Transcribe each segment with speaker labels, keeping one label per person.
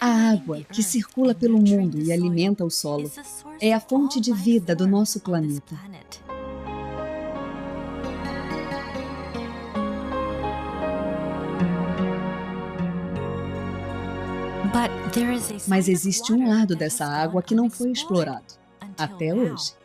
Speaker 1: A água, que circula pelo mundo e alimenta o solo, é a fonte de vida do nosso planeta. Mas existe um lado dessa água que não foi explorado, até hoje.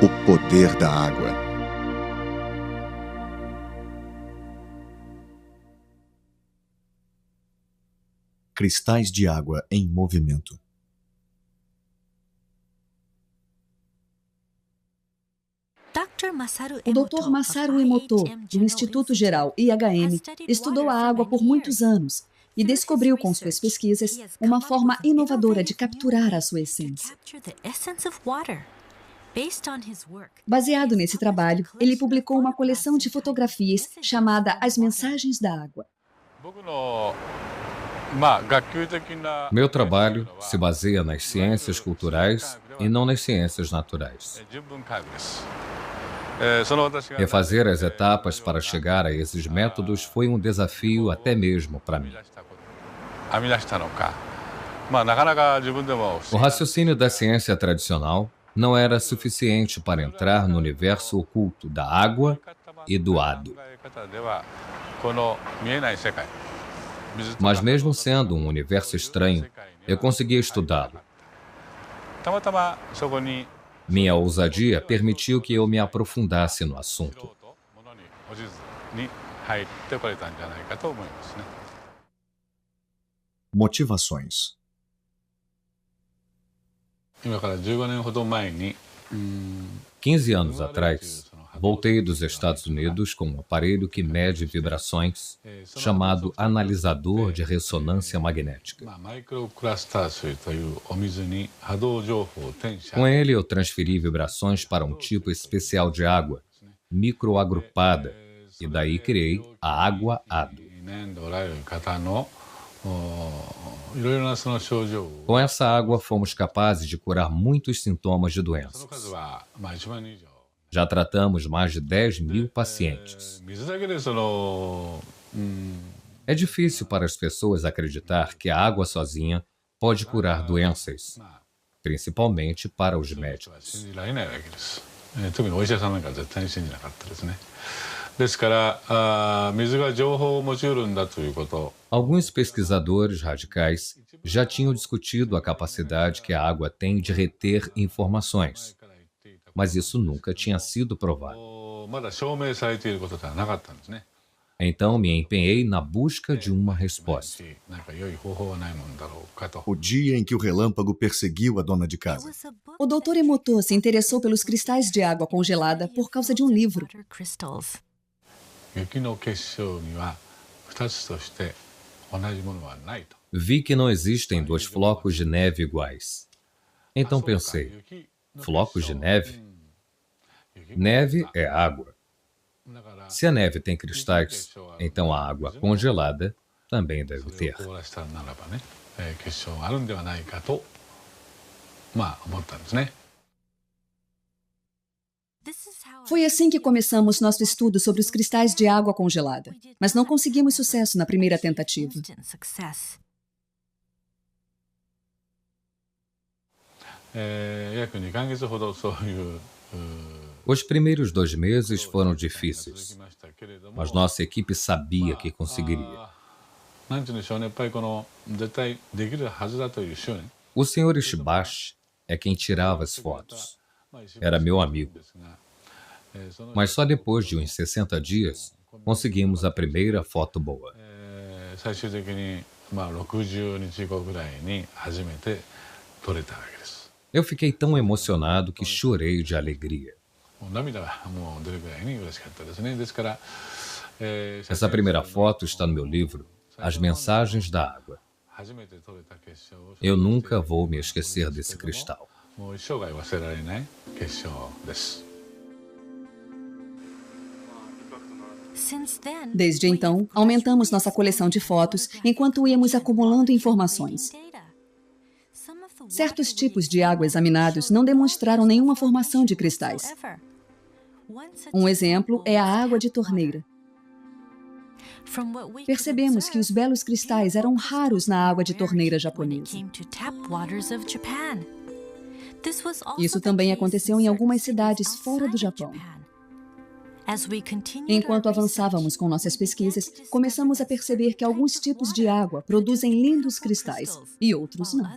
Speaker 2: O poder da água. Cristais de água em movimento.
Speaker 1: O Dr. Masaru Emoto, do Instituto Geral IHM, estudou a água por muitos anos e descobriu com suas pesquisas uma forma inovadora de capturar a sua essência. Baseado nesse trabalho, ele publicou uma coleção de fotografias chamada As Mensagens da Água.
Speaker 3: Meu trabalho se baseia nas ciências culturais e não nas ciências naturais. Refazer as etapas para chegar a esses métodos foi um desafio até mesmo para mim. O raciocínio da ciência tradicional não era suficiente para entrar no universo oculto da água e do hado. Mas mesmo sendo um universo estranho, eu consegui estudá-lo. Minha ousadia permitiu que eu me aprofundasse no assunto.
Speaker 2: Motivações.
Speaker 3: 15 anos atrás, voltei dos Estados Unidos com um aparelho que mede vibrações, chamado analisador de ressonância magnética. Com ele, eu transferi vibrações para um tipo especial de água, microagrupada, e daí criei a água-hado. Com essa água, fomos capazes de curar muitos sintomas de doenças. Já tratamos mais de 10.000 pacientes. É difícil para as pessoas acreditar que a água sozinha pode curar doenças, principalmente para os médicos. Alguns pesquisadores radicais já tinham discutido a capacidade que a água tem de reter informações, mas isso nunca tinha sido provado. Então me empenhei na busca de uma resposta.
Speaker 2: O dia em que o relâmpago perseguiu a dona de casa.
Speaker 1: O Dr. Emoto se interessou pelos cristais de água congelada por causa de um livro.
Speaker 3: Vi que não existem dois flocos de neve iguais. Então pensei, flocos de neve? Neve é água. Se a neve tem cristais, então a água congelada também deve ter.
Speaker 1: Foi assim que começamos nosso estudo sobre os cristais de água congelada, mas não conseguimos sucesso na primeira tentativa.
Speaker 3: Os primeiros 2 meses foram difíceis, mas nossa equipe sabia que conseguiria. O Sr. Ishibashi é quem tirava as fotos. Era meu amigo. Mas só depois de uns 60 dias, conseguimos a primeira foto boa. Eu fiquei tão emocionado que chorei de alegria. Essa primeira foto está no meu livro, As Mensagens da Água. Eu nunca vou me esquecer desse cristal.
Speaker 1: Desde então, aumentamos nossa coleção de fotos enquanto íamos acumulando informações. Certos tipos de água examinados não demonstraram nenhuma formação de cristais. Um exemplo é a água de torneira. Percebemos que os belos cristais eram raros na água de torneira japonesa. Isso também aconteceu em algumas cidades fora do Japão. Enquanto avançávamos com nossas pesquisas, começamos a perceber que alguns tipos de água produzem lindos cristais e outros não.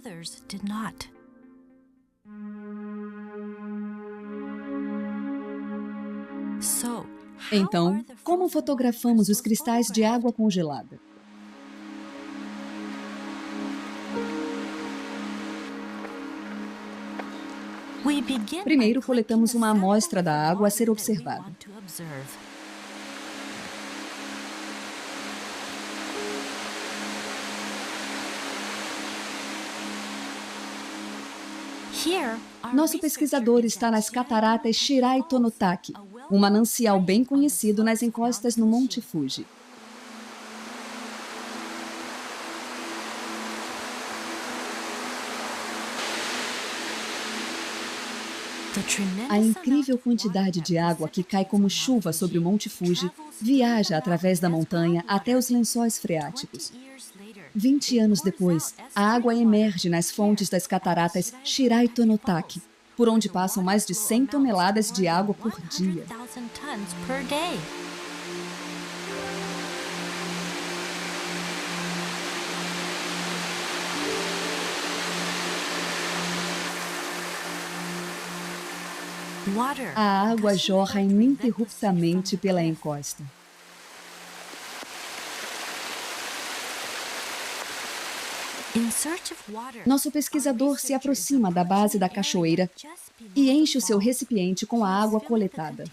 Speaker 1: Então, como fotografamos os cristais de água congelada? Primeiro, coletamos uma amostra da água a ser observada. Nosso pesquisador está nas cataratas Shirai Tonotaki, um manancial bem conhecido nas encostas no Monte Fuji. A incrível quantidade de água que cai como chuva sobre o Monte Fuji viaja através da montanha até os lençóis freáticos. 20 anos depois, a água emerge nas fontes das cataratas Shirai Tonotaki, por onde passam mais de 100 toneladas de água por dia. A água jorra ininterruptamente pela encosta. Nosso pesquisador se aproxima da base da cachoeira e enche o seu recipiente com a água coletada.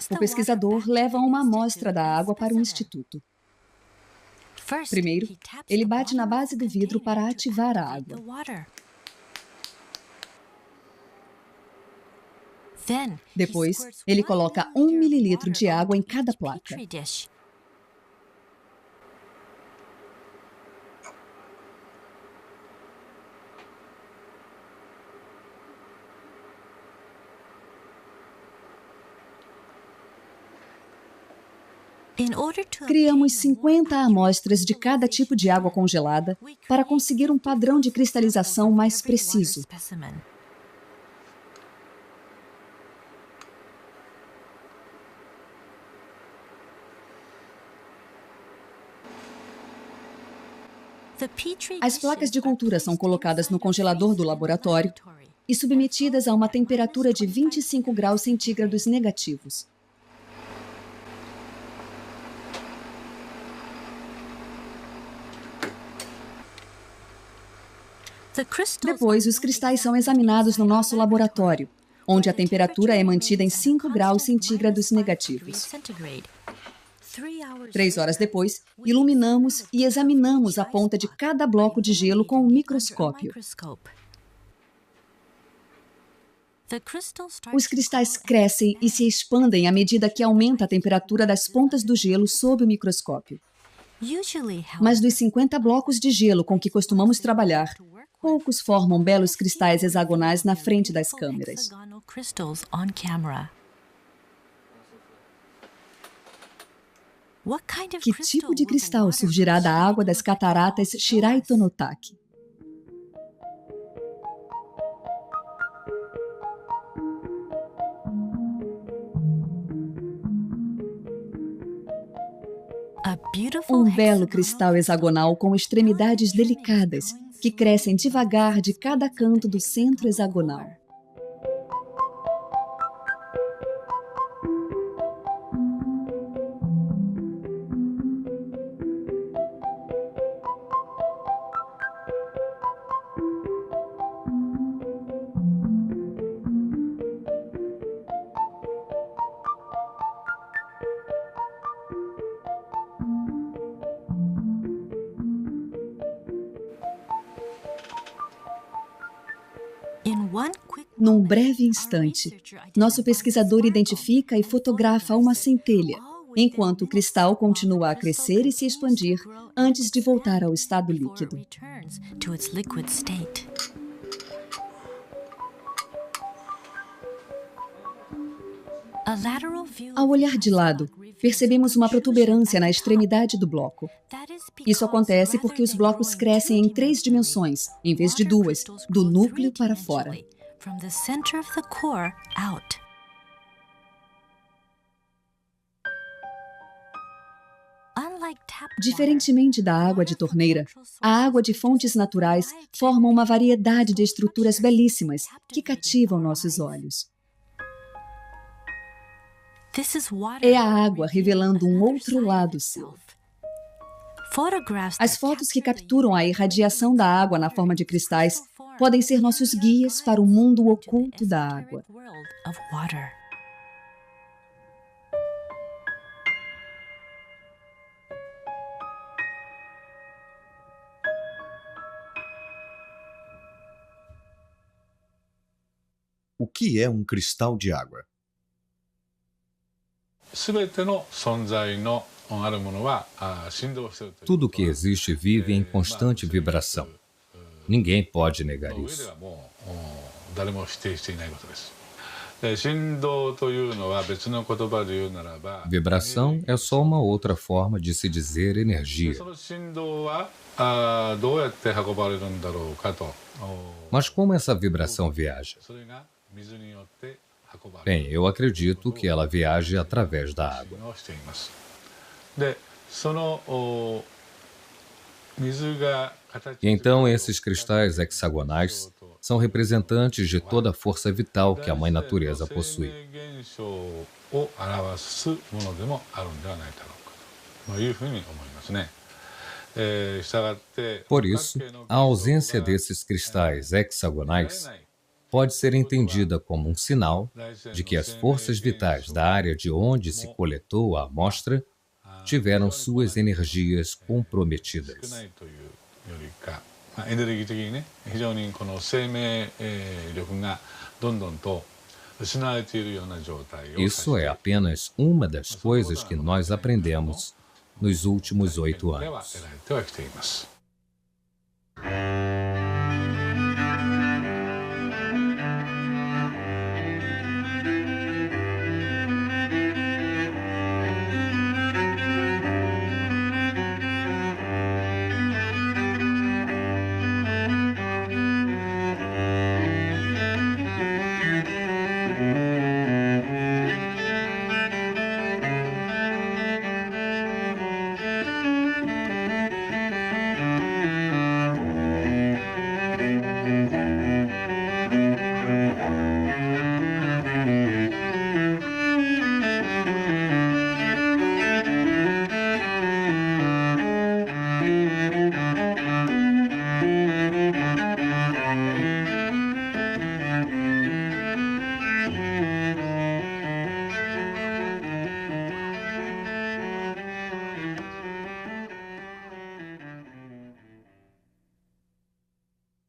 Speaker 1: O pesquisador leva uma amostra da água para o instituto. Primeiro, ele bate na base do vidro para ativar a água. Depois, ele coloca 1 mililitro de água em cada placa. Criamos 50 amostras de cada tipo de água congelada para conseguir um padrão de cristalização mais preciso. As placas de cultura são colocadas no congelador do laboratório e submetidas a uma temperatura de 25 graus centígrados negativos. Depois, os cristais são examinados no nosso laboratório, onde a temperatura é mantida em 5 graus centígrados negativos. 3 horas depois, iluminamos e examinamos a ponta de cada bloco de gelo com um microscópio. Os cristais crescem e se expandem à medida que aumenta a temperatura das pontas do gelo sob o microscópio. Mas dos 50 blocos de gelo com que costumamos trabalhar, poucos formam belos cristais hexagonais na frente das câmeras. Que tipo de cristal surgirá da água das cataratas Shiraito-no-Taki? Um belo cristal hexagonal com extremidades delicadas, que crescem devagar de cada canto do centro hexagonal. Num breve instante, nosso pesquisador identifica e fotografa uma centelha, enquanto o cristal continua a crescer e se expandir antes de voltar ao estado líquido. Ao olhar de lado, percebemos uma protuberância na extremidade do bloco. Isso acontece porque os blocos crescem em 3 dimensões, em vez de 2, do núcleo para fora. Diferentemente da água de torneira, a água de fontes naturais forma uma variedade de estruturas belíssimas que cativam nossos olhos. É a água revelando um outro lado seu. As fotos que capturam a irradiação da água na forma de cristais podem ser nossos guias para o mundo oculto da água.
Speaker 2: O que é um cristal de água?
Speaker 3: Tudo que existe vive em constante vibração. Ninguém pode negar isso. Vibração é só uma outra forma de se dizer energia. Mas como essa vibração viaja? Bem, eu acredito que ela viaja através da água. E então esses cristais hexagonais são representantes de toda a força vital que a Mãe Natureza possui. Por isso, a ausência desses cristais hexagonais pode ser entendida como um sinal de que as forças vitais da área de onde se coletou a amostra tiveram suas energias comprometidas. Isso é apenas uma das coisas que nós aprendemos nos últimos 8 anos.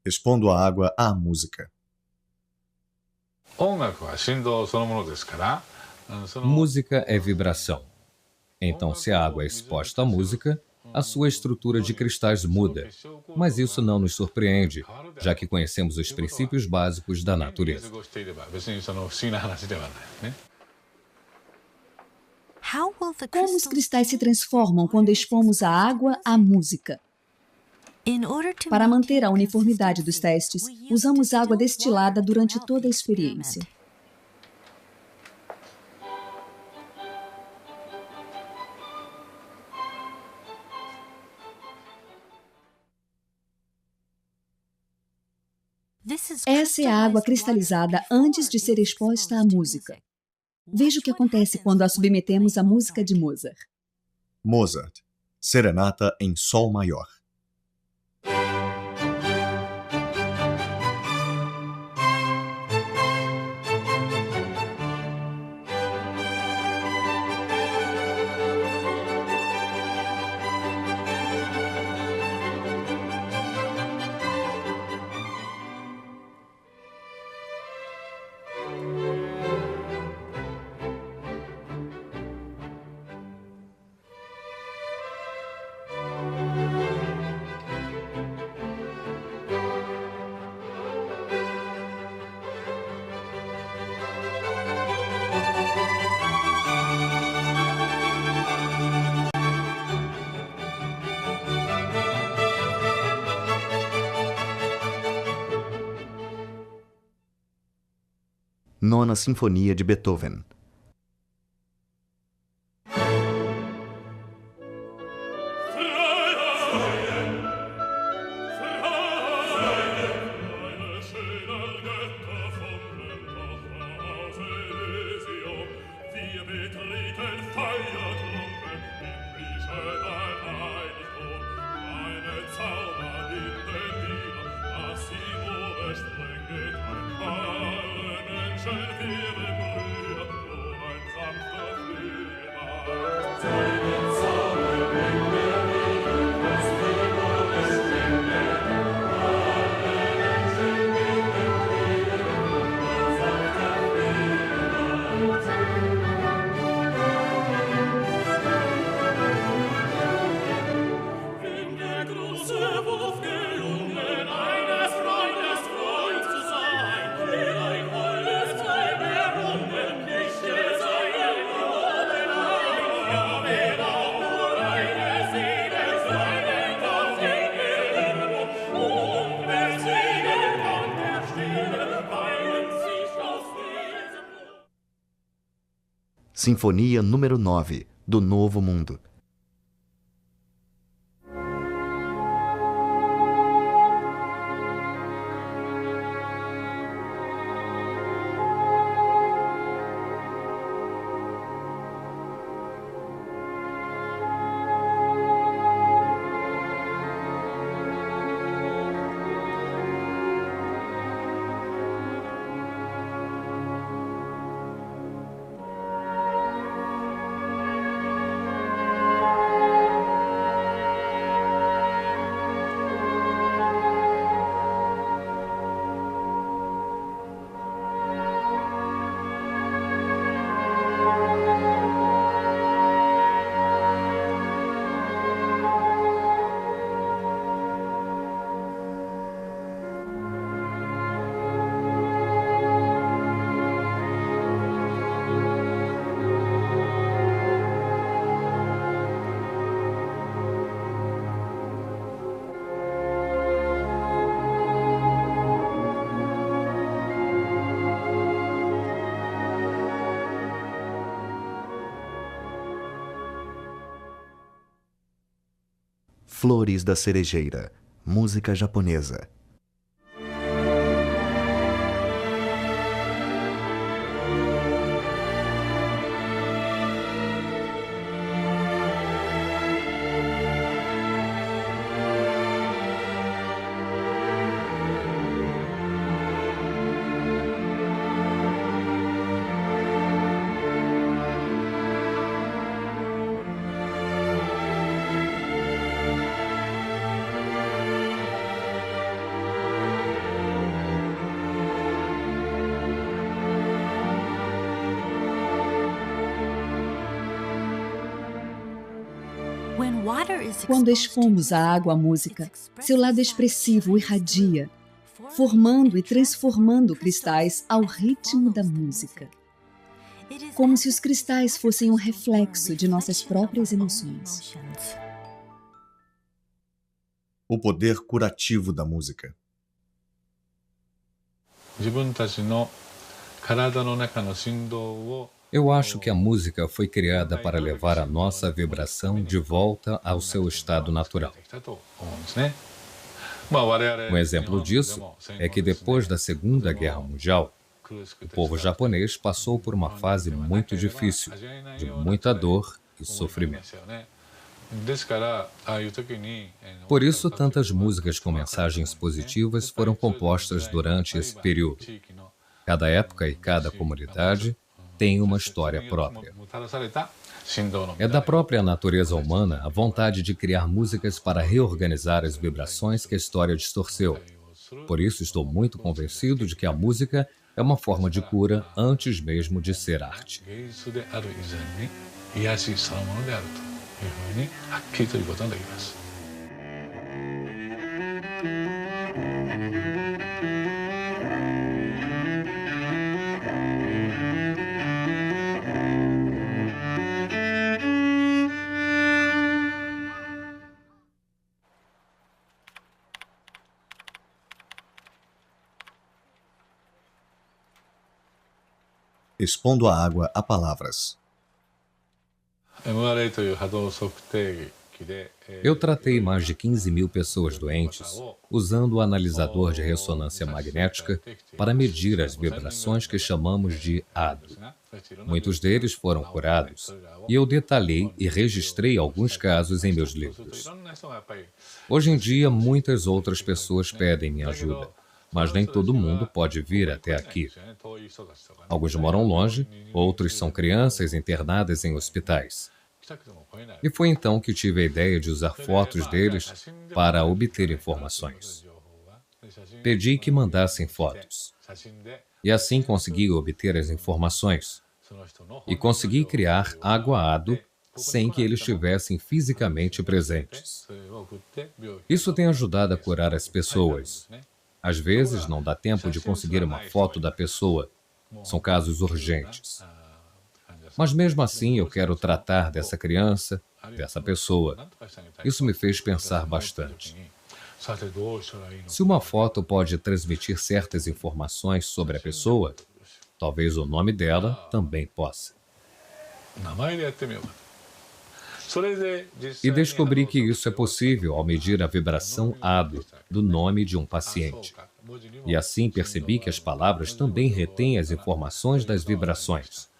Speaker 2: Respondo à água à música.
Speaker 3: Música é vibração. Então, se a água é exposta à música, a sua estrutura de cristais muda, mas isso não nos surpreende, já que conhecemos os princípios básicos da natureza.
Speaker 1: Como os cristais se transformam quando expomos a água à música? Para manter a uniformidade dos testes, usamos água destilada durante toda a experiência. Essa é a água cristalizada antes de ser exposta à música. Veja o que acontece quando a submetemos à música de Mozart.
Speaker 2: Mozart, Serenata em Sol Maior.
Speaker 4: Nona Sinfonia de Beethoven. Sinfonia número 9, do Novo Mundo. Flores da Cerejeira, música japonesa.
Speaker 1: Quando expomos à água a música, seu lado expressivo irradia, formando e transformando cristais ao ritmo da música. Como se os cristais fossem um reflexo de nossas próprias emoções.
Speaker 2: O poder curativo da música.
Speaker 3: Eu acho que a música foi criada para levar a nossa vibração de volta ao seu estado natural. Um exemplo disso é que depois da Segunda Guerra Mundial, o povo japonês passou por uma fase muito difícil, de muita dor e sofrimento. Por isso, tantas músicas com mensagens positivas foram compostas durante esse período. Cada época e cada comunidade tem uma história própria. É da própria natureza humana a vontade de criar músicas para reorganizar as vibrações que a história distorceu. Por isso, estou muito convencido de que a música é uma forma de cura antes mesmo de ser arte.
Speaker 2: Expondo a água a palavras.
Speaker 3: Eu tratei mais de 15 mil pessoas doentes usando o analisador de ressonância magnética para medir as vibrações que chamamos de ADO. Muitos deles foram curados e eu detalhei e registrei alguns casos em meus livros. Hoje em dia, muitas outras pessoas pedem minha ajuda, mas nem todo mundo pode vir até aqui. Alguns moram longe, outros são crianças internadas em hospitais. E foi então que tive a ideia de usar fotos deles para obter informações. Pedi que mandassem fotos. E assim consegui obter as informações. E consegui criar água ADO sem que eles estivessem fisicamente presentes. Isso tem ajudado a curar as pessoas. Às vezes não dá tempo de conseguir uma foto da pessoa. São casos urgentes. Mas mesmo assim eu quero tratar dessa criança, dessa pessoa. Isso me fez pensar bastante. Se uma foto pode transmitir certas informações sobre a pessoa, talvez o nome dela também possa. E descobri que isso é possível ao medir a vibração ADO do nome de um paciente. E assim percebi que as palavras também retêm as informações das vibrações.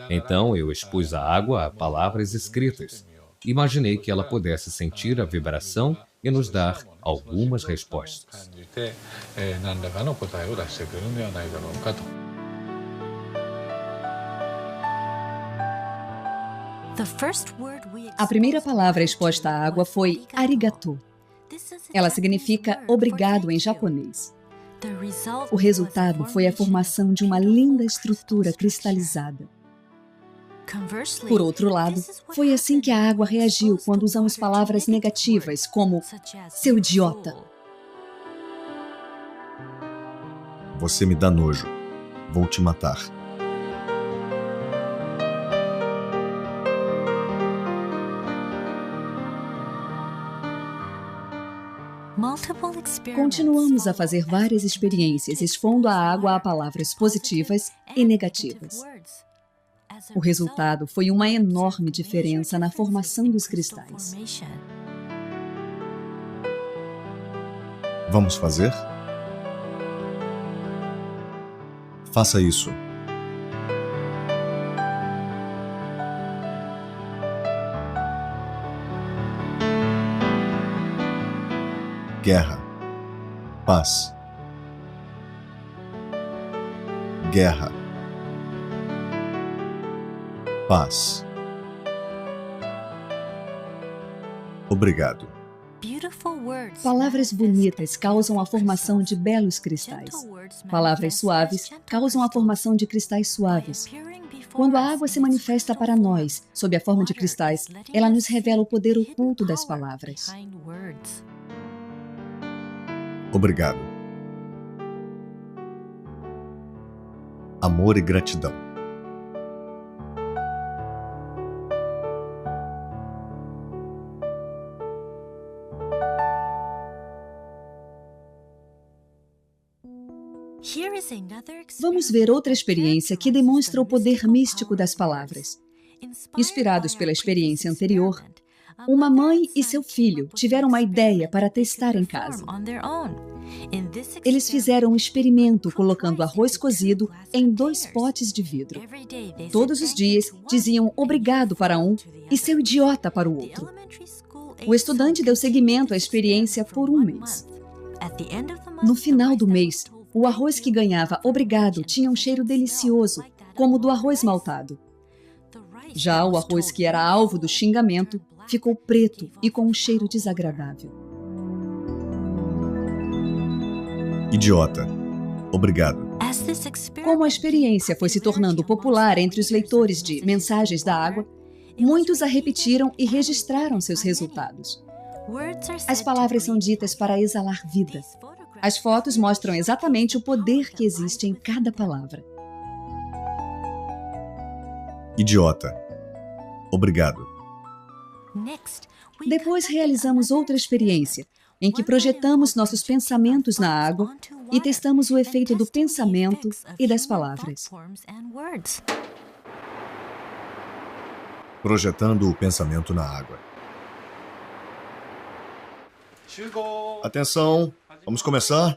Speaker 3: Então eu expus a água a palavras escritas. Imaginei que ela pudesse sentir a vibração e nos dar algumas respostas.
Speaker 1: A primeira palavra exposta à água foi arigato. Ela significa obrigado em japonês. O resultado foi a formação de uma linda estrutura cristalizada. Por outro lado, foi assim que a água reagiu quando usamos palavras negativas, como seu idiota.
Speaker 2: Você me dá nojo. Vou te matar.
Speaker 1: Continuamos a fazer várias experiências expondo a água a palavras positivas e negativas. O resultado foi uma enorme diferença na formação dos cristais.
Speaker 2: Vamos fazer? Faça isso. Guerra. Paz. Guerra. Paz. Obrigado.
Speaker 1: Palavras bonitas causam a formação de belos cristais. Palavras suaves causam a formação de cristais suaves. Quando a água se manifesta para nós, sob a forma de cristais, ela nos revela o poder oculto das palavras.
Speaker 2: Obrigado. Amor e gratidão.
Speaker 1: Vamos ver outra experiência que demonstra o poder místico das palavras. Inspirados pela experiência anterior, uma mãe e seu filho tiveram uma ideia para testar em casa. Eles fizeram um experimento colocando arroz cozido em 2 potes de vidro. Todos os dias diziam obrigado para um e seu idiota para o outro. O estudante deu seguimento à experiência por 1 mês. No final do mês, o arroz que ganhava obrigado tinha um cheiro delicioso, como o do arroz maltado. Já o arroz que era alvo do xingamento ficou preto e com um cheiro desagradável.
Speaker 2: Idiota. Obrigado.
Speaker 1: Como a experiência foi se tornando popular entre os leitores de Mensagens da Água, muitos a repetiram e registraram seus resultados. As palavras são ditas para exalar vida. As fotos mostram exatamente o poder que existe em cada palavra.
Speaker 2: Idiota. Obrigado.
Speaker 1: Depois realizamos outra experiência, em que projetamos nossos pensamentos na água e testamos o efeito do pensamento e das palavras.
Speaker 2: Projetando o pensamento na água. Atenção, vamos começar?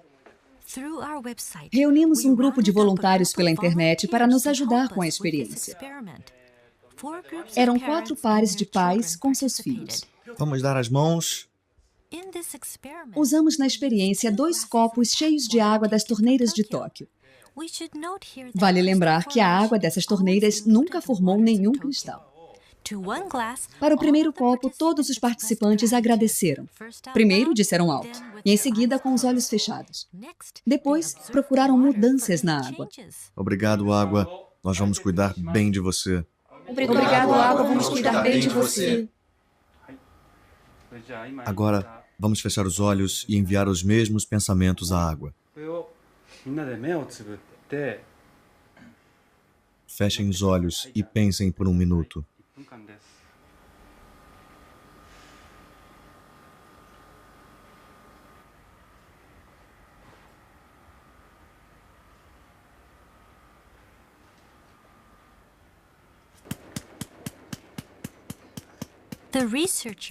Speaker 1: Reunimos um grupo de voluntários pela internet para nos ajudar com a experiência. Eram 4 pares de pais com seus filhos.
Speaker 2: Vamos dar as mãos.
Speaker 1: Usamos na experiência 2 copos cheios de água das torneiras de Tóquio. Vale lembrar que a água dessas torneiras nunca formou nenhum cristal. Para o primeiro copo, todos os participantes agradeceram. Primeiro disseram alto, e em seguida com os olhos fechados. Depois, procuraram mudanças na água.
Speaker 2: Obrigado, água. Nós vamos cuidar bem de você.
Speaker 1: Obrigado, água. Vamos cuidar bem de você.
Speaker 2: Agora, vamos fechar os olhos e enviar os mesmos pensamentos à água. Fechem os olhos e pensem por 1 minuto.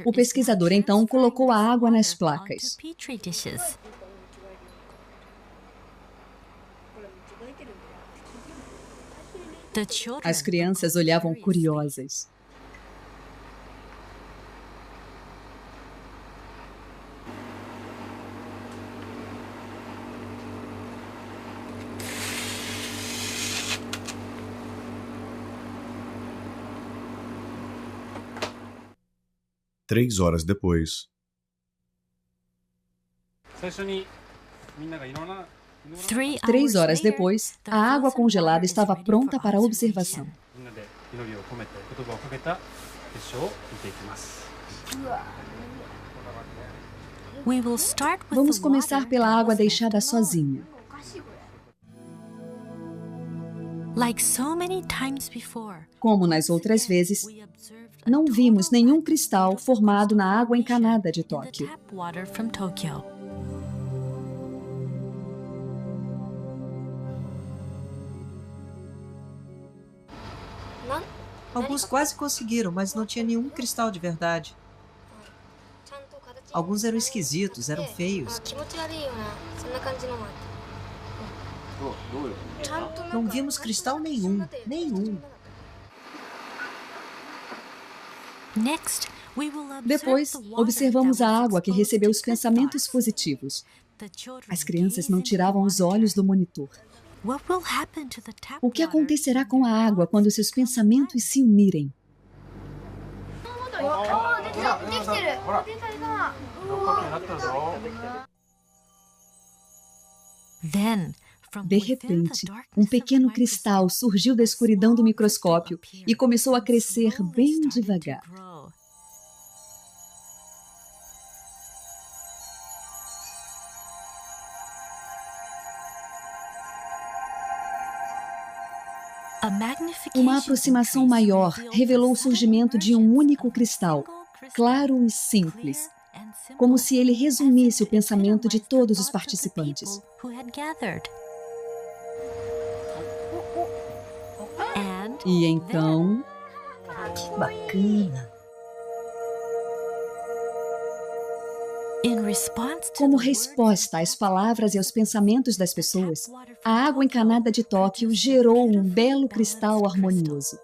Speaker 1: O pesquisador então colocou a água nas placas. As crianças olhavam curiosas.
Speaker 2: Três horas depois.
Speaker 1: 3 horas depois, a água congelada estava pronta para observação. Vamos começar pela água deixada sozinha. Como nas outras vezes, não vimos nenhum cristal formado na água encanada de Tóquio.
Speaker 5: Alguns quase conseguiram, mas não tinha nenhum cristal de verdade. Alguns eram esquisitos, eram feios. Não vimos cristal nenhum, nenhum.
Speaker 1: Depois, observamos a água que recebeu os pensamentos positivos. As crianças não tiravam os olhos do monitor. O que acontecerá com a água quando seus pensamentos se unirem? De repente, um pequeno cristal surgiu da escuridão do microscópio e começou a crescer bem devagar. Uma aproximação maior revelou o surgimento de um único cristal, claro e simples, como se ele resumisse o pensamento de todos os participantes. E então...
Speaker 5: Que bacana!
Speaker 1: Como resposta às palavras e aos pensamentos das pessoas, a água encanada de Tóquio gerou um belo cristal harmonioso.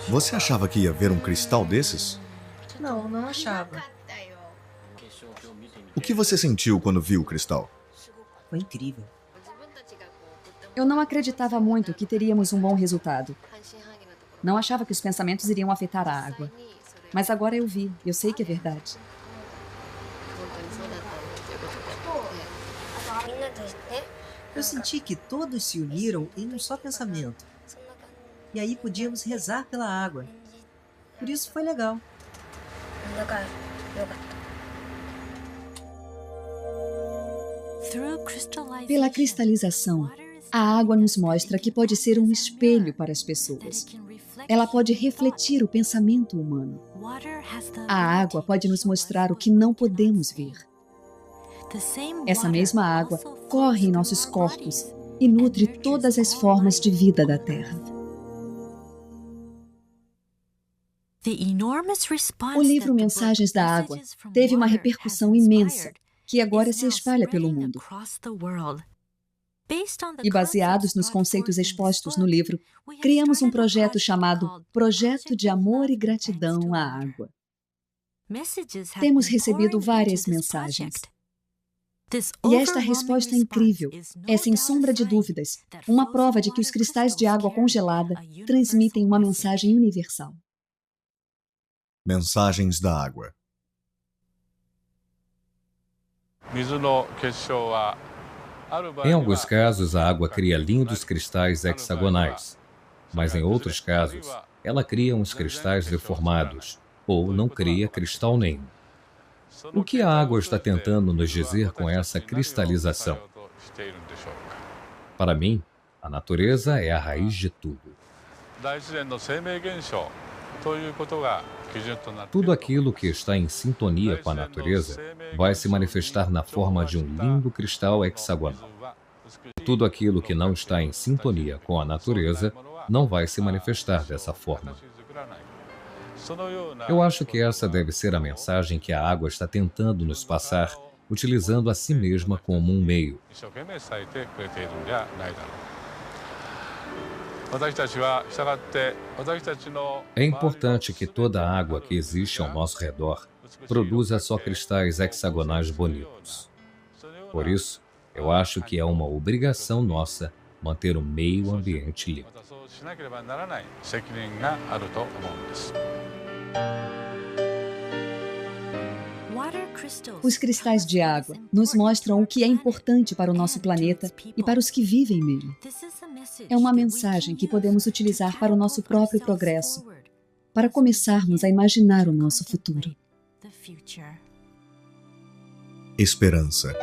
Speaker 2: Você achava que ia ver um cristal desses?
Speaker 5: Não, não achava.
Speaker 2: O que você sentiu quando viu o cristal?
Speaker 5: Foi incrível.
Speaker 1: Eu não acreditava muito que teríamos um bom resultado. Não achava que os pensamentos iriam afetar a água. Mas agora eu vi, eu sei que é verdade.
Speaker 5: Eu senti que todos se uniram em um só pensamento. E aí podíamos rezar pela água. Por isso foi legal.
Speaker 1: Pela cristalização, a água nos mostra que pode ser um espelho para as pessoas. Ela pode refletir o pensamento humano. A água pode nos mostrar o que não podemos ver. Essa mesma água corre em nossos corpos e nutre todas as formas de vida da Terra. O livro Mensagens da Água teve uma repercussão imensa, que agora se espalha pelo mundo. E baseados nos conceitos expostos no livro, criamos um projeto chamado Projeto de Amor e Gratidão à Água. Temos recebido várias mensagens. E esta resposta incrível é, sem sombra de dúvidas, uma prova de que os cristais de água congelada transmitem uma mensagem universal.
Speaker 2: Mensagens da água.
Speaker 3: Em alguns casos, a água cria lindos cristais hexagonais, mas em outros casos, ela cria uns cristais deformados, ou não cria cristal nenhum. O que a água está tentando nos dizer com essa cristalização? Para mim, a natureza é a raiz de tudo. Tudo aquilo que está em sintonia com a natureza vai se manifestar na forma de um lindo cristal hexagonal. Tudo aquilo que não está em sintonia com a natureza não vai se manifestar dessa forma. Eu acho que essa deve ser a mensagem que a água está tentando nos passar, utilizando a si mesma como um meio. É importante que toda a água que existe ao nosso redor produza só cristais hexagonais bonitos. Por isso, eu acho que é uma obrigação nossa manter o meio ambiente limpo.
Speaker 1: Os cristais de água nos mostram o que é importante para o nosso planeta e para os que vivem nele. É uma mensagem que podemos utilizar para o nosso próprio progresso, para começarmos a imaginar o nosso futuro.
Speaker 2: Esperança.